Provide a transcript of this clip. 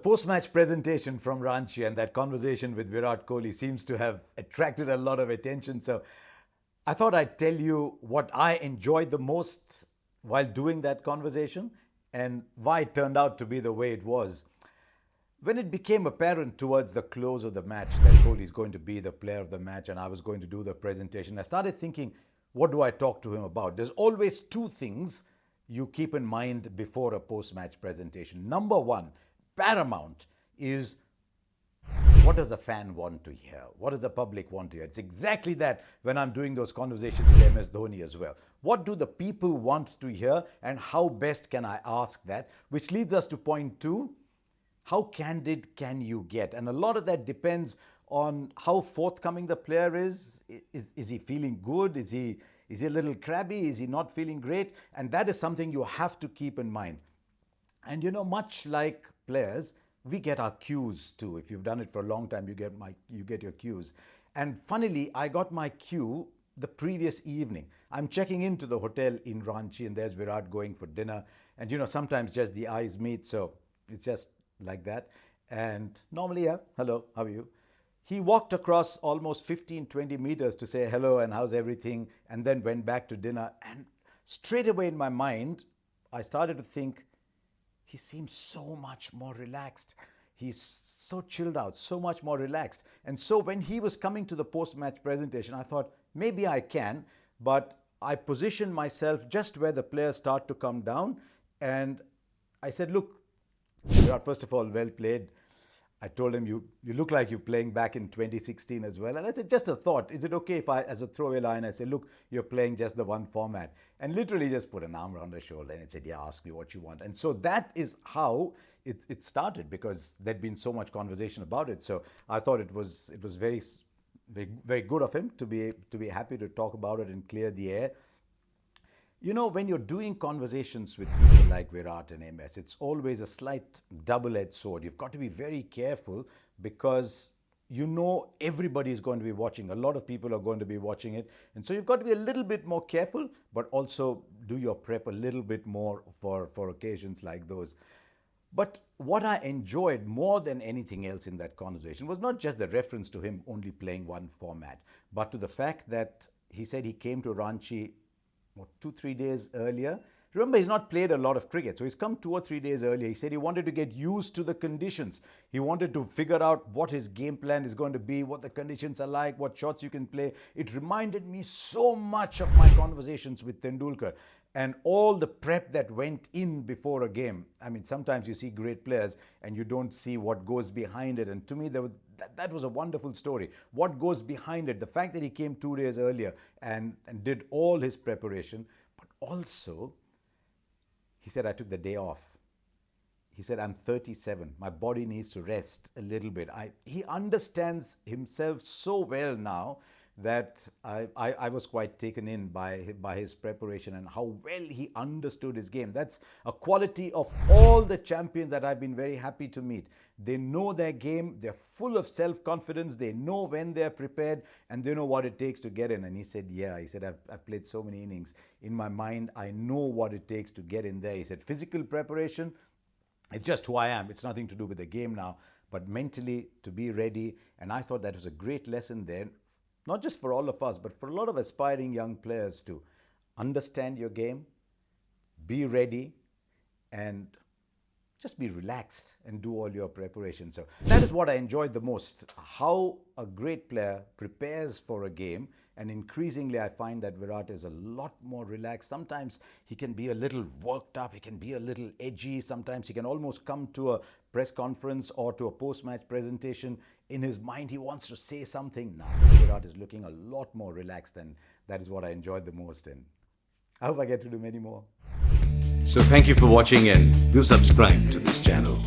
post-match presentation from Ranchi and that conversation with Virat Kohli seems to have attracted a lot of attention. So I thought I'd tell you what I enjoyed the most while doing that conversation and why it turned out to be the way it was. When it became apparent towards the close of the match that Kohli is going to be the player of the match and I was going to do the presentation, I started thinking, what do I talk to him about? There's always two things you keep in mind before a post-match presentation. Number one, paramount, is what does the fan want to hear? What does the public want to hear? It's exactly that when I'm doing those conversations with MS Dhoni as well. What do the people want to hear and how best can I ask that? Which leads us to point two, how candid can you get? And a lot of that depends on how forthcoming the player is. Is he feeling good? Is he a little crabby? Is he not feeling great? And that is something you have to keep in mind. And you know, much like players, we get our cues too. If you've done it for a long time, you get your cues. And funnily, I got my cue the previous evening. I'm checking into the hotel in Ranchi and there's Virat going for dinner. And you know, sometimes just the eyes meet, so it's just like that. And normally, yeah, hello, how are you? He walked across almost 15-20 meters to say hello and how's everything, and then went back to dinner. And straight away in my mind, I started to think, he seems so much more relaxed. He's so chilled out, so much more relaxed. And so when he was coming to the post-match presentation, I thought, maybe I can, but I positioned myself just where the players start to come down. And I said, look, Virat, first of all, well played. I told him, you look like you're playing back in 2016 as well. And I said, just a thought, is it okay if I, as a throwaway line, I said, look, you're playing just the one format. And literally just put an arm around her shoulder and it said, yeah, ask me what you want. And so that is how it started, because there'd been so much conversation about it. So I thought it was very, very good of him to be happy to talk about it and clear the air. You know, when you're doing conversations with people like Virat and MS, it's always a slight double-edged sword. You've got to be very careful because you know everybody is going to be watching. A lot of people are going to be watching it. And so you've got to be a little bit more careful, but also do your prep a little bit more for occasions like those. But what I enjoyed more than anything else in that conversation was not just the reference to him only playing one format, but to the fact that he said he came to Ranchi 2-3 days earlier. Remember, he's not played a lot of cricket, so he's come 2 or 3 days earlier. He said he wanted to get used to the conditions. He wanted to figure out what his game plan is going to be, what the conditions are like, what shots you can play. It reminded me so much of my conversations with Tendulkar and all the prep that went in before a game. I mean, sometimes you see great players and you don't see what goes behind it. And to me, that was a wonderful story. What goes behind it, the fact that he came 2 days earlier and did all his preparation, but also, he said, I took the day off. He said, I'm 37. My body needs to rest a little bit. He understands himself so well now that I was quite taken in by his preparation and how well he understood his game. That's a quality of all the champions that I've been very happy to meet. They know their game, they're full of self-confidence, they know when they're prepared, and they know what it takes to get in. And he said, yeah, he said, I've played so many innings. In my mind, I know what it takes to get in there. He said, physical preparation, it's just who I am. It's nothing to do with the game now, but mentally to be ready. And I thought that was a great lesson there. Not just for all of us, but for a lot of aspiring young players to understand your game, be ready, and just be relaxed and do all your preparation. So that is what I enjoyed the most, how a great player prepares for a game. And increasingly, I find that Virat is a lot more relaxed. Sometimes he can be a little worked up, he can be a little edgy. Sometimes he can almost come to a press conference or to a post-match presentation. In his mind, he wants to say something. Now, Virat is looking a lot more relaxed, and that is what I enjoyed the most. And I hope I get to do many more. So thank you for watching and do subscribe to this channel.